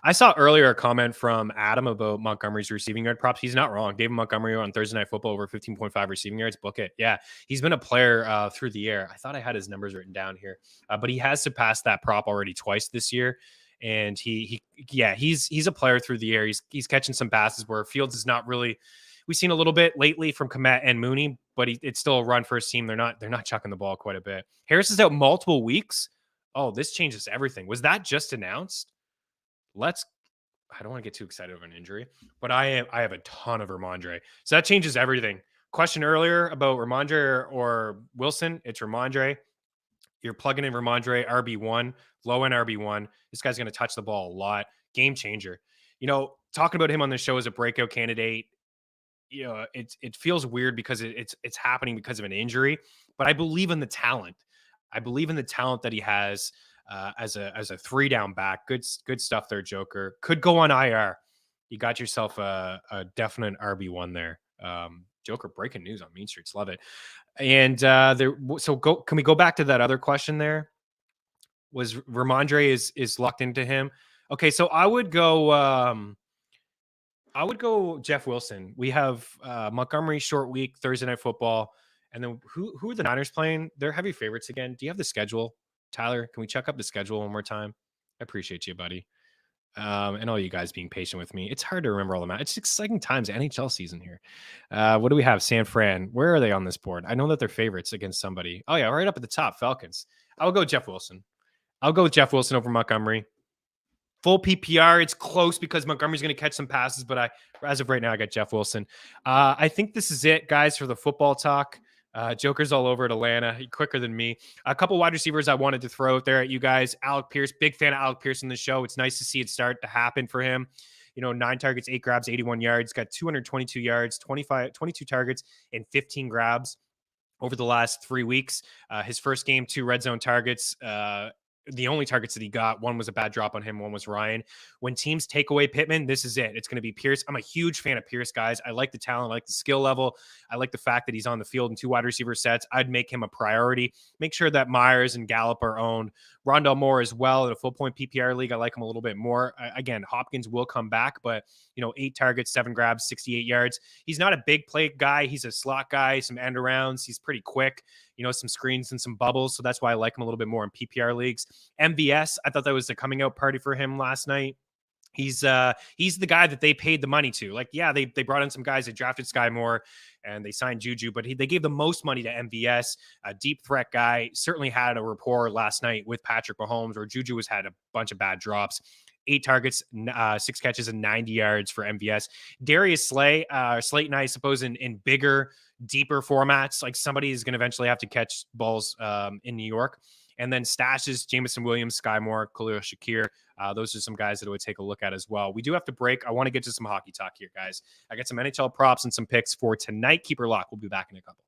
I saw earlier a comment from Adam about Montgomery's receiving yard props. He's not wrong. David Montgomery on Thursday Night Football over 15.5 receiving yards. Book it. Yeah, he's been a player through the air. I thought I had his numbers written down here, but he has surpassed that prop already twice this year. And he's a player through the air. He's catching some passes where Fields is not really. We've seen a little bit lately from Kmet and Mooney, but it's still a run first team. They're not chucking the ball quite a bit. Harris is out multiple weeks. Oh, this changes everything. Was that just announced? I don't want to get too excited over an injury, but I have a ton of Ramondre. So that changes everything. Question earlier about Ramondre or Wilson. It's Ramondre. You're plugging in Ramondre, RB1, low end RB1. This guy's going to touch the ball a lot. Game changer. You know, talking about him on the show as a breakout candidate, you know, it feels weird because it's happening because of an injury, but I believe in the talent. I believe in the talent that he has as a 3-down back. Good stuff there, Joker. Could go on IR. You got yourself a definite RB1 there. Joker breaking news on Mean Streets. Love it. And can we go back to that other question there? Was Ramondre is locked into him? Okay, so I would go Jeff Wilson. We have Montgomery short week, Thursday Night Football. And then who are the Niners playing? They're heavy favorites again. Do you have the schedule? Tyler, can we check up the schedule one more time? I appreciate you, buddy. And all you guys being patient with me. It's hard to remember all the matches. It's exciting times, NHL season here. What do we have? San Fran. Where are they on this board? I know that they're favorites against somebody. Oh, yeah, right up at the top, Falcons. I'll go Jeff Wilson. I'll go with Jeff Wilson over Montgomery. Full PPR, it's close because Montgomery's going to catch some passes, but as of right now, I got Jeff Wilson. I think this is it, guys, for the football talk. Joker's all over at Atlanta, quicker than me. A couple wide receivers I wanted to throw out there at you guys. Alec Pierce, big fan of Alec Pierce in the show. It's nice to see it start to happen for him. You know, 9 targets, 8 grabs, 81 yards, got 222 yards, 22 targets, and 15 grabs over the last 3 weeks. His first game, 2 red zone targets. The only targets that he got, one was a bad drop on him, one was Ryan. When teams take away Pittman, this is it. It's going to be Pierce. I'm a huge fan of Pierce, guys. I like the talent, I like the skill level. I like the fact that he's on the field in 2 wide receiver sets. I'd make him a priority. Make sure that Myers and Gallup are owned. Rondell Moore as well in a full point PPR league. I like him a little bit more. Again, Hopkins will come back, but 8 targets, 7 grabs, 68 yards. He's not a big play guy. He's a slot guy, some end arounds. He's pretty quick, some screens and some bubbles. So that's why I like him a little bit more in PPR leagues. MVS, I thought that was the coming out party for him last night. He's the guy that they paid the money to. Like, yeah, they brought in some guys. They drafted Sky Moore and they signed Juju, but they gave the most money to MVS, a deep threat guy. Certainly had a rapport last night with Patrick Mahomes, where Juju has had a bunch of bad drops. 8 targets, 6 catches, and 90 yards for MVS. Darius Slayton, I suppose, in bigger, deeper formats, like somebody is going to eventually have to catch balls in New York. And then stashes, Jameson Williams, Sky Moore, Khalil Shakir. Those are some guys that I would take a look at as well. We do have to break. I want to get to some hockey talk here, guys. I got some NHL props and some picks for tonight. Keep her locked. We'll be back in a couple.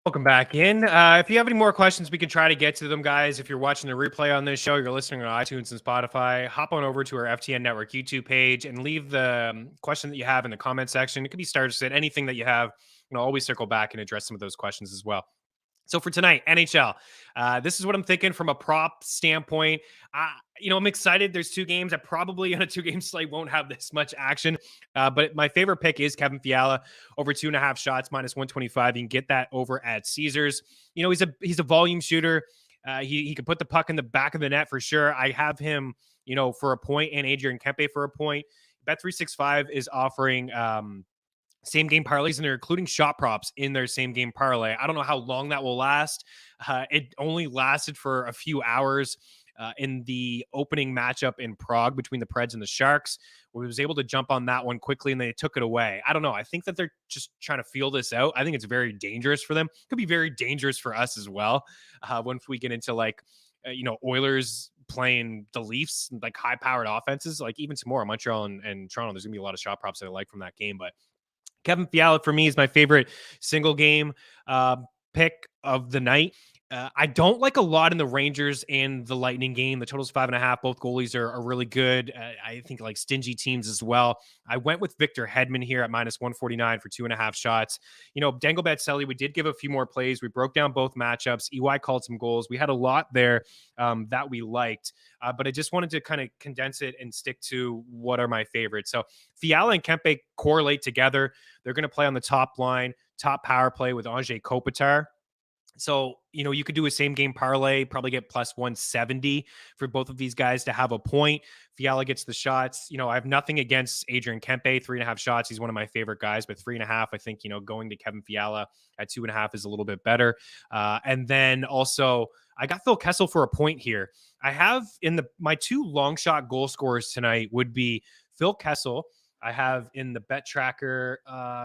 Welcome back in. If you have any more questions, we can try to get to them, guys. If you're watching the replay on this show, you're listening on iTunes and Spotify, hop on over to our FTN Network YouTube page and leave the question that you have in the comment section. It could be stars at anything that you have. Always circle back and address some of those questions as well. So for tonight, NHL, this is what I'm thinking from a prop standpoint. I'm excited. There's 2 games. I probably on a 2-game slate won't have this much action. But my favorite pick is Kevin Fiala over 2.5 shots, -125. You can get that over at Caesars. He's a volume shooter. He can put the puck in the back of the net for sure. I have him, for a point, and Adrian Kempe for a point. Bet365 is offering same game parlays, and they're including shot props in their same game parlay. I don't know how long that will last. It only lasted for a few hours in the opening matchup in Prague between the Preds and the Sharks. We was able to jump on that one quickly, and they took it away. I don't know. I think that they're just trying to feel this out. I think it's very dangerous for them. It could be very dangerous for us as well. Once we get into Oilers playing the Leafs, like high-powered offenses, like even tomorrow, Montreal and Toronto, there's gonna be a lot of shot props that I like from that game, but Kevin Fiala for me is my favorite single game pick of the night. I don't like a lot in the Rangers and the Lightning game. The total's 5.5. Both goalies are really good. I think like stingy teams as well. I went with Victor Hedman here at -149 for 2.5 shots. Dangle Batselli, we did give a few more plays. We broke down both matchups. EY called some goals. We had a lot there that we liked. But I just wanted to kind of condense it and stick to what are my favorites. So Fiala and Kempe correlate together. They're going to play on the top line, top power play with Anze Kopitar. So, you could do a same game parlay, probably get +170 for both of these guys to have a point. Fiala gets the shots. I have nothing against Adrian Kempe, 3.5 shots. He's one of my favorite guys, but 3.5, I think, going to Kevin Fiala at 2.5 is a little bit better. And then also I got Phil Kessel for a point here. I have my 2 long shot goal scorers tonight would be Phil Kessel. I have in the bet tracker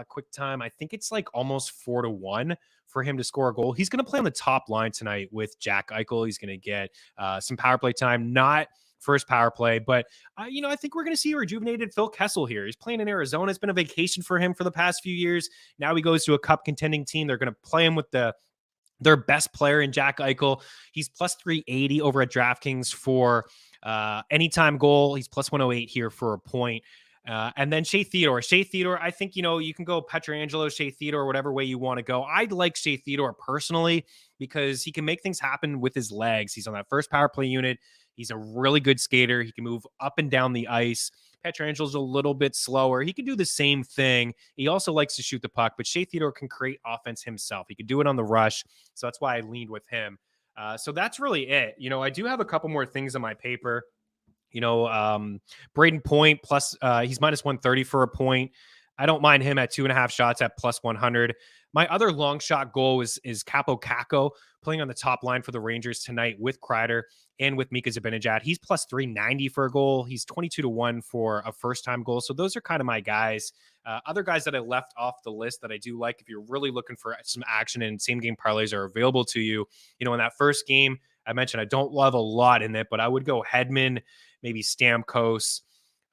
quick time, I think it's like almost 4-1 for him to score a goal. He's going to play on the top line tonight with Jack Eichel. He's going to get some power play time, not first power play, but I think we're going to see a rejuvenated Phil Kessel here. He's playing in Arizona. It's been a vacation for him for the past few years. Now he goes to a cup contending team. They're going to play him with their best player in Jack Eichel. He's +380 over at DraftKings for anytime goal. He's +108 here for a point. And then Shea Theodore. I think, you can go Pietrangelo, Shea Theodore, whatever way you want to go. I'd like Shea Theodore personally because he can make things happen with his legs. He's on that first power play unit. He's a really good skater. He can move up and down the ice. Pietrangelo's a little bit slower. He can do the same thing. He also likes to shoot the puck, but Shea Theodore can create offense himself. He can do it on the rush. So that's why I leaned with him. So that's really it. I do have a couple more things on my paper. Braden Point plus he's -130 for a point. I don't mind him at 2.5 shots at +100. My other long shot goal is Capo Caco playing on the top line for the Rangers tonight with Kreider and with Mika Zibanejad. He's +390 for a goal. He's 22-1 for a first-time goal. So those are kind of my guys. Other guys that I left off the list that I do like, if you're really looking for some action and same game parlays are available to you. In that first game, I mentioned I don't love a lot in it, but I would go Hedman, maybe Stamkos,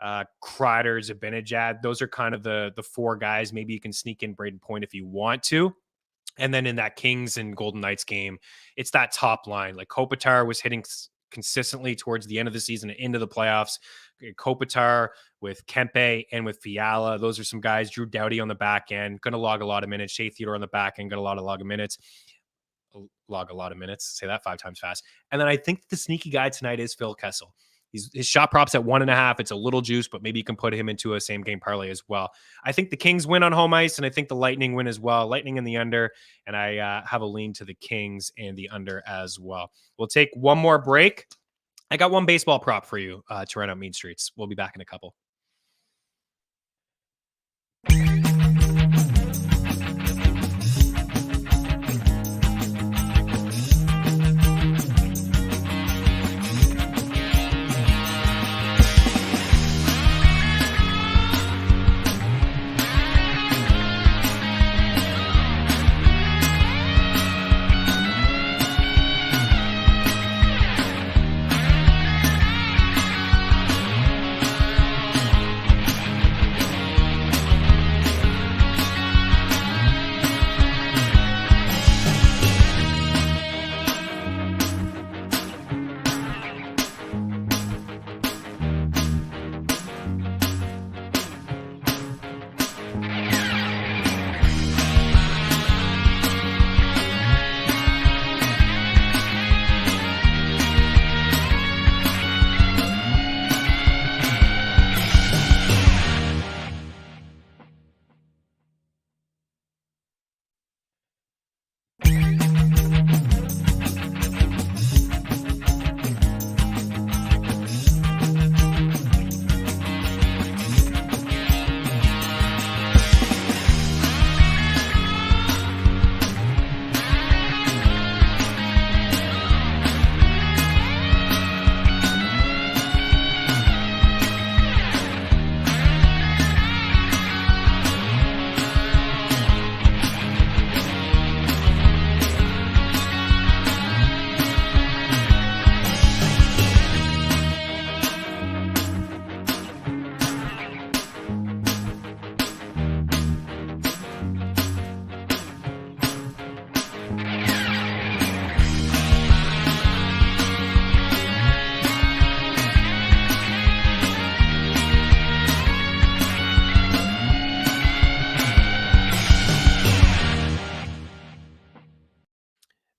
Kreider, Zibanejad. Those are kind of the 4 guys. Maybe you can sneak in Braden Point if you want to. And then in that Kings and Golden Knights game, it's that top line. Like Kopitar was hitting consistently towards the end of the season and into the playoffs. Kopitar with Kempe and with Fiala. Those are some guys. Drew Doughty on the back end, going to log a lot of minutes. Shea Theodore on the back end, going to log a lot of minutes. Say that 5 times fast. And then I think the sneaky guy tonight is Phil Kessel. His shot props at 1.5. It's a little juice, but maybe you can put him into a same game parlay as well. I think the Kings win on home ice, and I think the Lightning win as well. Lightning in the under, and I have a lean to the Kings and the under as well. We'll take one more break. I got one baseball prop for you to run out Mean Streets. We'll be back in a couple.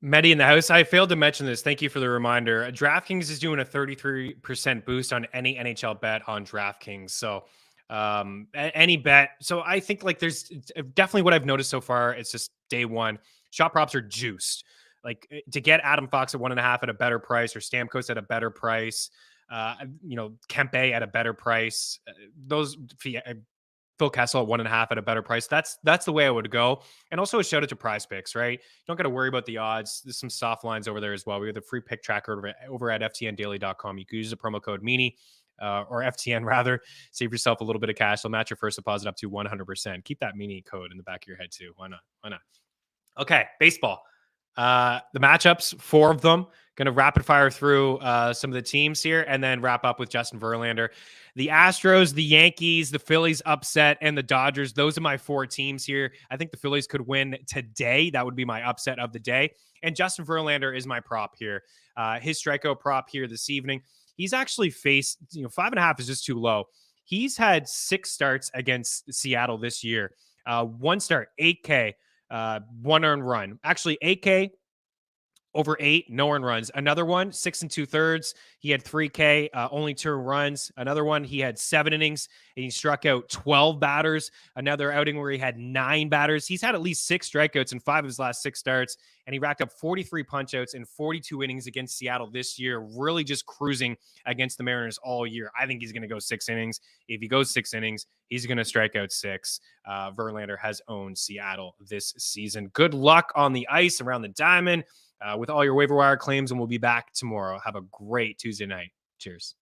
Medi in the house. I failed to mention this. Thank you for the reminder. DraftKings is doing a 33% boost on any NHL bet on DraftKings. So any bet. So I think like there's definitely what I've noticed so far. It's just day one. Shot props are juiced. Like to get Adam Fox at 1.5 at a better price, or Stamkos at a better price, Kempe at a better price. Those Phil Kessel at 1.5 at a better price. That's the way I would go. And also a shout out to Prize Picks, right? You don't got to worry about the odds. There's some soft lines over there as well. We have the free pick tracker over at ftndaily.com. You can use the promo code Meaney, or FTN rather. Save yourself a little bit of cash. They'll match your first deposit up to 100%. Keep that Meaney code in the back of your head too. Why not? Why not? Okay, baseball. The matchups, 4 of them. Going to rapid fire through some of the teams here and then wrap up with Justin Verlander. The Astros, the Yankees, the Phillies upset, and the Dodgers. Those are my 4 teams here. I think the Phillies could win today. That would be my upset of the day. And Justin Verlander is my prop here. His strikeout prop here this evening. He's actually faced, 5.5 is just too low. He's had 6 starts against Seattle this year. 1 start, 8K, 1 earned run. Actually, 8K, over 8, no earned runs. Another one, 6 2/3. He had 3K, only 2 runs. Another one, he had 7 innings and he struck out 12 batters. Another outing where he had 9 batters. He's had at least 6 strikeouts in 5 of his last 6 starts, and he racked up 43 punchouts in 42 innings against Seattle this year, really just cruising against the Mariners all year. I think he's going to go 6 innings. If he goes 6 innings, he's going to strike out 6. Verlander has owned Seattle this season. Good luck on the ice around the diamond. With all your waiver wire claims, and we'll be back tomorrow. Have a great Tuesday night. Cheers.